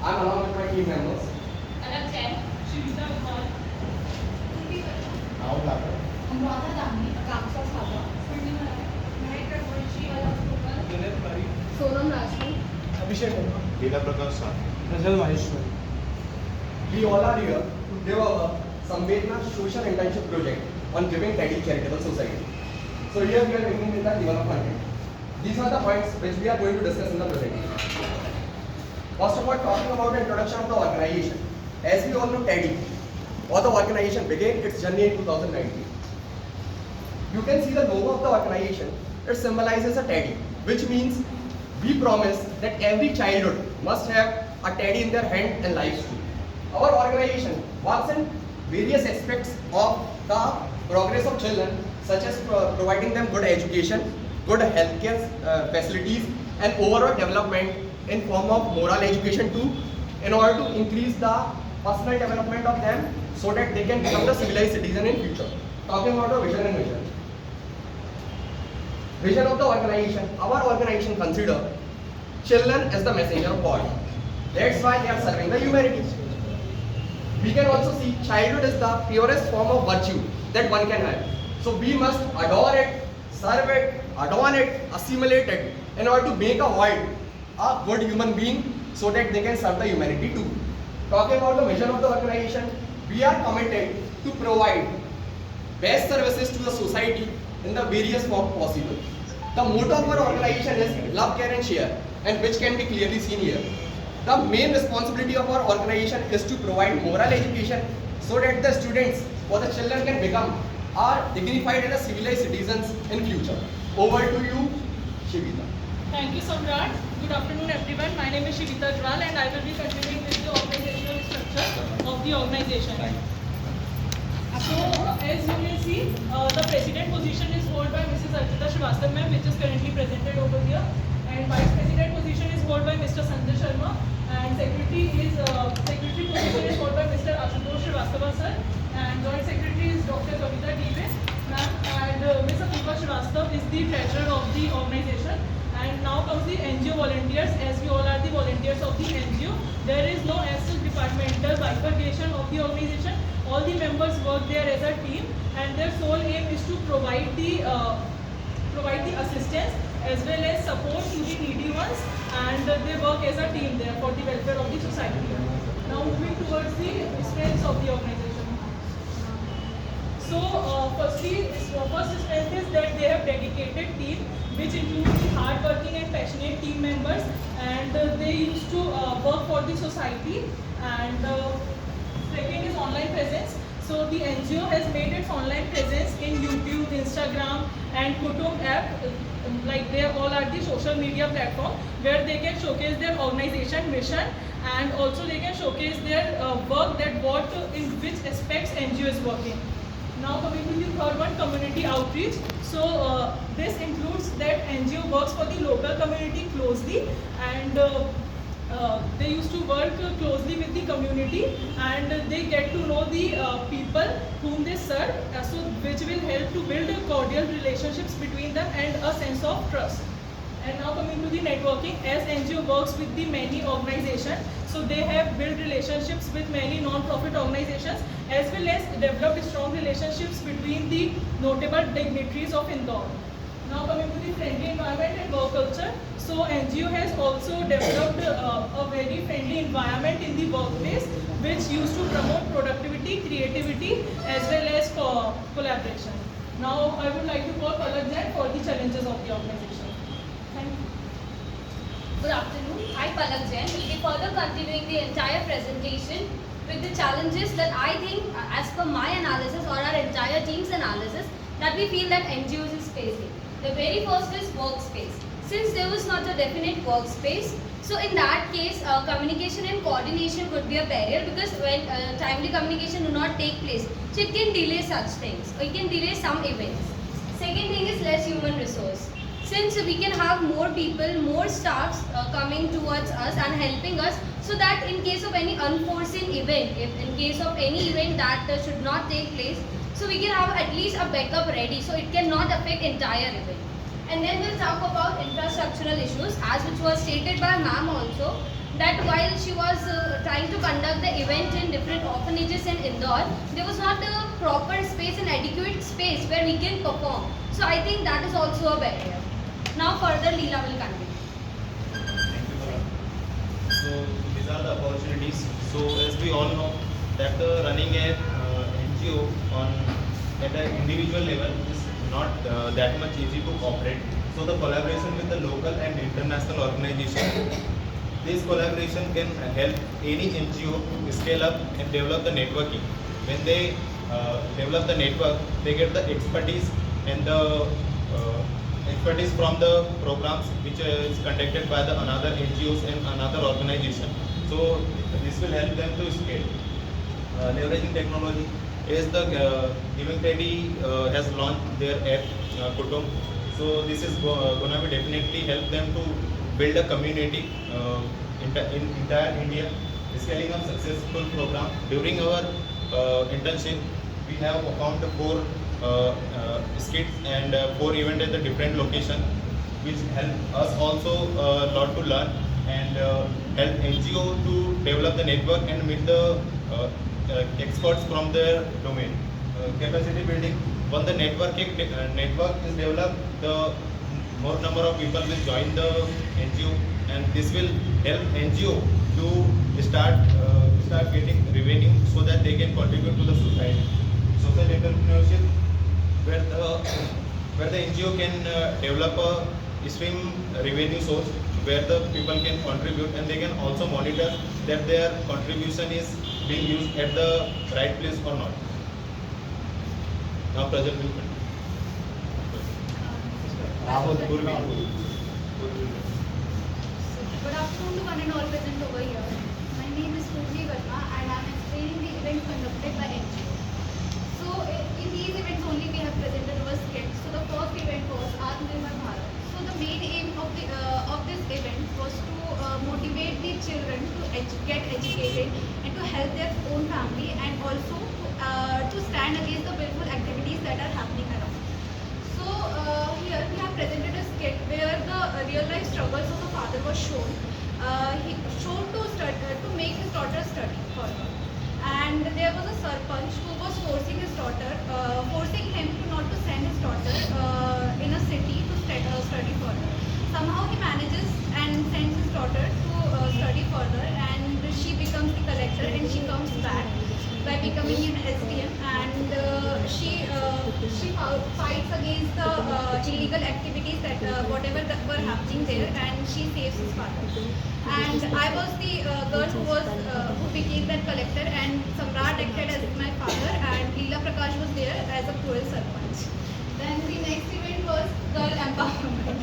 I'm along with my team members. Anak Chen, Shivita Hall, Now Lata. Anuradha Dani, Kamsa Saba, Mahek Raghuvanshi, Alok Gopal, Junaid Pari. Sonam Rajput, Abhishek Sharma. Leela Prakash Sah. Rajal Maheshwari. We all are here to give our Samvedna social internship project on giving Teddy Charitable Society. So here we are beginning with the development. These are the points which we are going to discuss in the presentation. First of all, talking about the introduction of the organization. As we all know, Teddy, or the organization began its journey in 2019. You can see the logo of the organization. It symbolizes a teddy, which means we promise that every childhood must have a teddy in their hand and lives too. Our organization works in various aspects of the progress of children, such as providing them good education, good healthcare facilities, and overall development in form of moral education too, in order to increase the personal development of them so that they can become the civilized citizen in future. Talking about the vision and mission. Vision of the organization. Our organization consider children as the messenger of God. That's why they are serving the humanity. We can also see childhood is the purest form of virtue that one can have. So we must adore it, serve it, adorn it, assimilate it in order to make a world a good human being so that they can serve the humanity too. Talking about the mission of the organization, we are committed to provide best services to the society in the various forms possible. The motto of our organization is love, care and share, and which can be clearly seen here. The main responsibility of our organization is to provide moral education so that the students or the children can become are dignified and civilized citizens in future. Over to you, Shivita. Thank you, Samrat. Good afternoon, everyone. My name is Shivita Jwal, and I will be continuing with the organizational structure of the organization. So, as you can see, the president position is held by Mrs. Archita Srivastava ma'am, which is currently presented over here, and vice president position is held by Mr. Sanjay Sharma, and secretary position is held by Mr. Ashutosh Srivastava sir, and joint secretary is Dr. Kavita Debe ma'am, and Ms. Apupa Srivastava is the treasurer of the organization. And now comes the NGO volunteers. As we all are the volunteers of the NGO, there is no as such departmental bifurcation of the organization. All the members work there as a team, and their sole aim is to provide the assistance as well as support to the needy ones, and they work as a team there for the welfare of the society. Now moving towards the strengths of the organization. So, first strength is that they have dedicated team, which includes the hard-working and passionate team members, and they used to work for the society. And second is online presence. So the NGO has made its online presence in YouTube, Instagram, and Kutum app. Like they all are the social media platform where they can showcase their organization mission, and also they can showcase their work, that what in which aspects NGO is working. Now coming to the third one, community outreach. So this includes that NGO works for the local community closely, and they used to work closely with the community, and they get to know the people whom they serve, so which will help to build cordial relationships between them and a sense of trust. And now coming to the networking, as NGO works with the many organizations, so they have built relationships with many non-profit organizations as well as developed strong relationships between the notable dignitaries of Indore. Now coming to the friendly environment and work culture, so NGO has also developed a very friendly environment in the workplace, which used to promote productivity, creativity as well as collaboration. Now I would like to call Palak Jain for the challenges of the organization. Thank you. Good afternoon. I, Palak Jain, will be further continuing the entire presentation with the challenges that I think, as per my analysis or our entire team's analysis, that we feel that NGOs is facing. The very first is workspace. Since there was not a definite workspace, so in that case, communication and coordination could be a barrier, because when timely communication do not take place, so it can delay such things, or it can delay some events. Second thing is less human resource. Since we can have more people, more staffs coming towards us and helping us, so that in case of any unforeseen event, if in case of any event that should not take place, so we can have at least a backup ready, so it cannot affect entire event. And then we'll talk about infrastructural issues, as which was stated by ma'am also. that while she was trying to conduct the event in different orphanages in Indore, there was not a proper space and adequate space where we can perform. So I think that is also a barrier. Now further Leela will continue. Thank you, Farah. So these are the opportunities. So as we all know that running a NGO on at an individual level is not that much easy to operate. So the collaboration with the local and international organization, this collaboration can help any NGO to scale up and develop the networking. When they develop the network, they get the expertise and the expertise from the programs which is conducted by the another NGOs and another organization. So this will help them to scale. Leveraging technology is the Giving Teddy has launched their app Kutum. So this is going to be definitely help them to build a community in entire India. Scaling up successful program. During our internship, we have performed 4 skits and 4 events at the different location, which help us also a lot to learn and help NGO to develop the network and meet the experts from their domain. Capacity building. When the network is developed, the more number of people will join the NGO, and this will help NGO to start getting revenue so that they can contribute to the society. Social entrepreneurship, where the NGO can develop a stream revenue source where the people can contribute and they can also monitor that their contribution is being used at the right place or not. Now Prajal will continue. Rahul Purvi. Good afternoon to one and all present over here. My name is Purvi Verma and I am explaining the events conducted by NGO. So in these events only we have presented our skits. So the first event was Atmanirbhar Bharat. So the main aim of this event was to motivate the children to get educated and to help their own family, and also to stand against the willful activities that are happening around. So here we have presented a skit where the real life struggles of a father was shown. He showed to make his daughter study further. And there was a sarpanch who was forcing him to not to send his daughter in a city to study further. Somehow he manages and sends his daughter to study further, and she becomes the collector and she comes back by becoming an SDM, and she fights against the illegal activities that whatever that were happening there, and she saves his father. And I was the girl who became that collector, and Samrat acted as my father, and Leela Prakash was there as a cruel sarpanch. Then the next event was girl empowerment.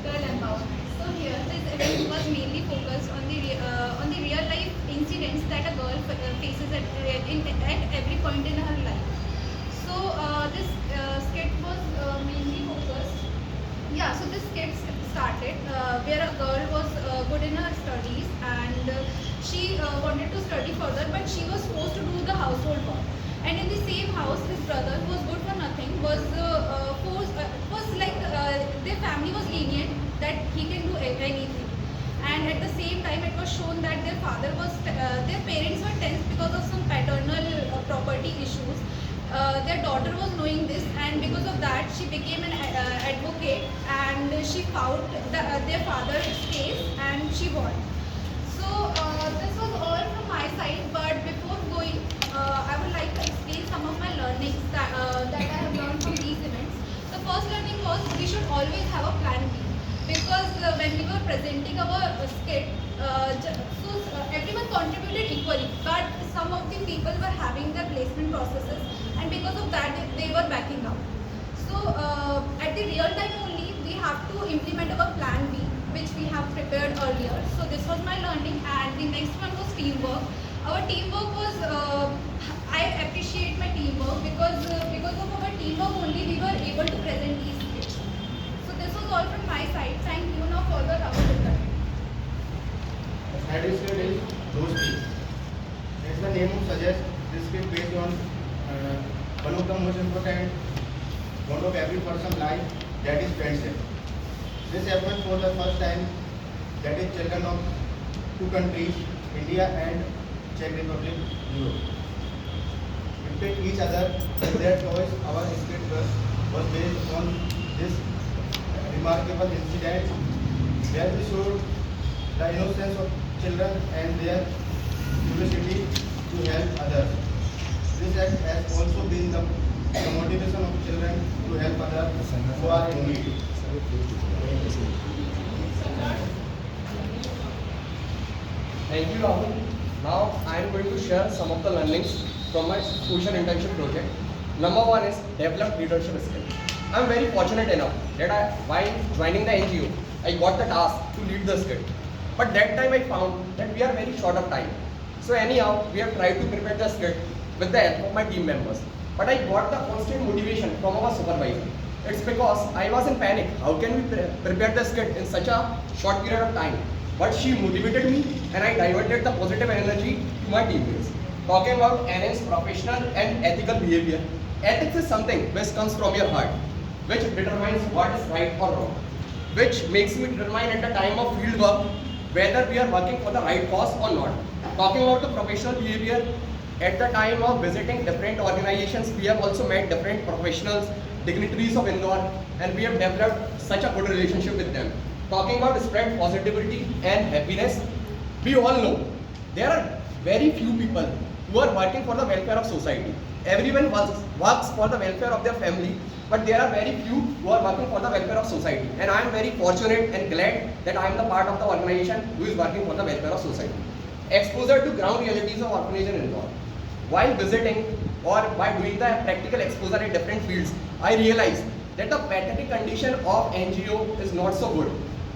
Girl empowerment. So here this event was mainly focused on the real life incidents that a girl faces at every point in her life. So this skit was mainly focused. Yeah, so this skit started where a girl was good in her studies, and she wanted to study further, but she was forced to do the household work. And in the same house, his brother, who was good for nothing, was their family was lenient that he can do anything. And at the same time, it was shown that their parents were tense because of some paternal property issues. Their daughter was knowing this, and because of that she became an advocate, and she fought their father's case and she won. So this was all from my side, but before going, I would like to explain some of my learnings that I have learned from these events. The first learning was we should always have a plan B, because when we were presenting our skit, everyone contributed equally, but some of the people were having their placement processes, and because of that they were backing out. So at the real time only we have to implement our plan B, which we have prepared earlier. So this was my learning, and the next one was teamwork. Our teamwork was, I appreciate my teamwork because of our teamwork only we were able to present these skits. So this was all from my side. Thank you. Now further Rahul will continue. Head skit is Dosti. As the name suggests, this skit based on one of the most important bond of every person's life, that is friendship. This happened for the first time that is children of two countries, India and Czech Republic, Europe. Imitate each other with their toys. Our skit was based on this remarkable incident where we showed the innocence of children and their curiosity to help others. This act has also been the motivation of children to help others who are in need. Thank you, Rahul. Now I am going to share some of the learnings from my social internship project. Number one is develop leadership skill. I am very fortunate enough that while joining the NGO, I got the task to lead the skit. But that time I found that we are very short of time. So anyhow, we have tried to prepare the skit with the help of my team members. But I got the constant motivation from our supervisor. It's because I was in panic. How can we prepare the skit in such a short period of time? But she motivated me and I diverted the positive energy to my teammates. Talking about enhance professional and ethical behavior. Ethics is something which comes from your heart, which determines what is right or wrong, which makes me determine at the time of field work whether we are working for the right cause or not. Talking about the professional behavior, at the time of visiting different organizations, we have also met different professionals, dignitaries of Indore, and we have developed such a good relationship with them. Talking about spread positivity and happiness, we all know there are very few people who are working for the welfare of society. Everyone works for the welfare of their family, but there are very few who are working for the welfare of society. And I am very fortunate and glad that I am the part of the organization who is working for the welfare of society. Exposure to ground realities of organization in Indore. While visiting or by doing the practical exposure in different fields, I realized that the pathetic condition of NGO is not so good.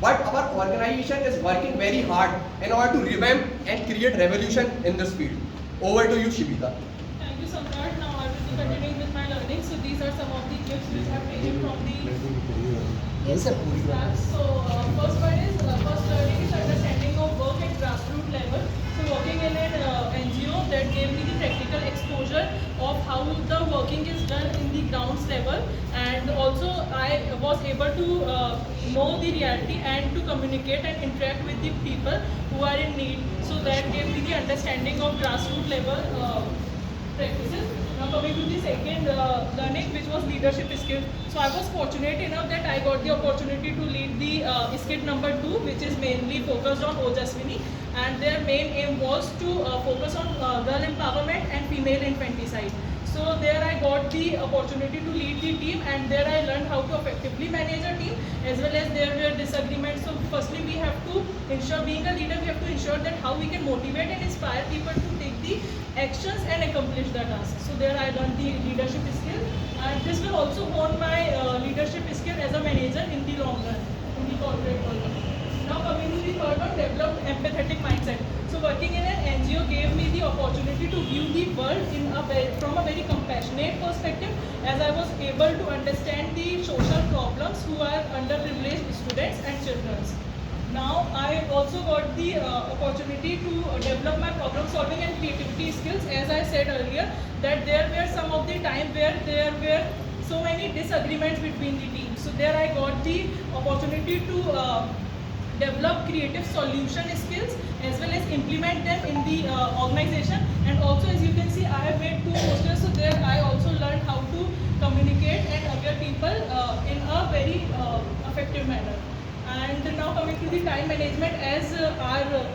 But our organization is working very hard in order to revamp and create revolution in this field. Over to you, Shibita. Thank you, Samrat. Now I will be continuing with my learning. So these are some of the tips which I have taken from the class. So first one is first learning is understanding of work at grassroots level. So working in an NGO that gave me the practical exposure of how the working is done in the grounds level, and also I was able to know the reality and to communicate and interact with the people who are in need. So that gave me the understanding of grassroots level practices. Now coming to the second learning, which was leadership skills. So I was fortunate enough that I got the opportunity to lead the skit number 2, which is mainly focused on Ojaswini, and their main aim was to focus on girl empowerment and female infanticide. So there I got the opportunity to lead the team, and there I learned how to effectively manage a team, as well as there were disagreements. So firstly we have to ensure, being a leader, we have to ensure that how we can motivate and inspire people to take the actions and accomplish the task. So there I learned the leadership skill, and this will also hone my leadership skill as a manager in the long run, in the corporate world. Now coming to the third one, develop empathetic mindset. So working in an NGO gave me the opportunity to view the world from a very compassionate perspective, as I was able to understand the social problems who are underprivileged students and children. Now I also got the opportunity to develop my problem solving and creativity skills. As I said earlier, that there were some of the time where there were so many disagreements between the teams. So there I got the opportunity to develop creative solution skills as well as implement them in the organization. And also, as you can see, I have made 2 posters, so there I also learned how to communicate and aware people in a very effective manner. And now coming to the time management, as our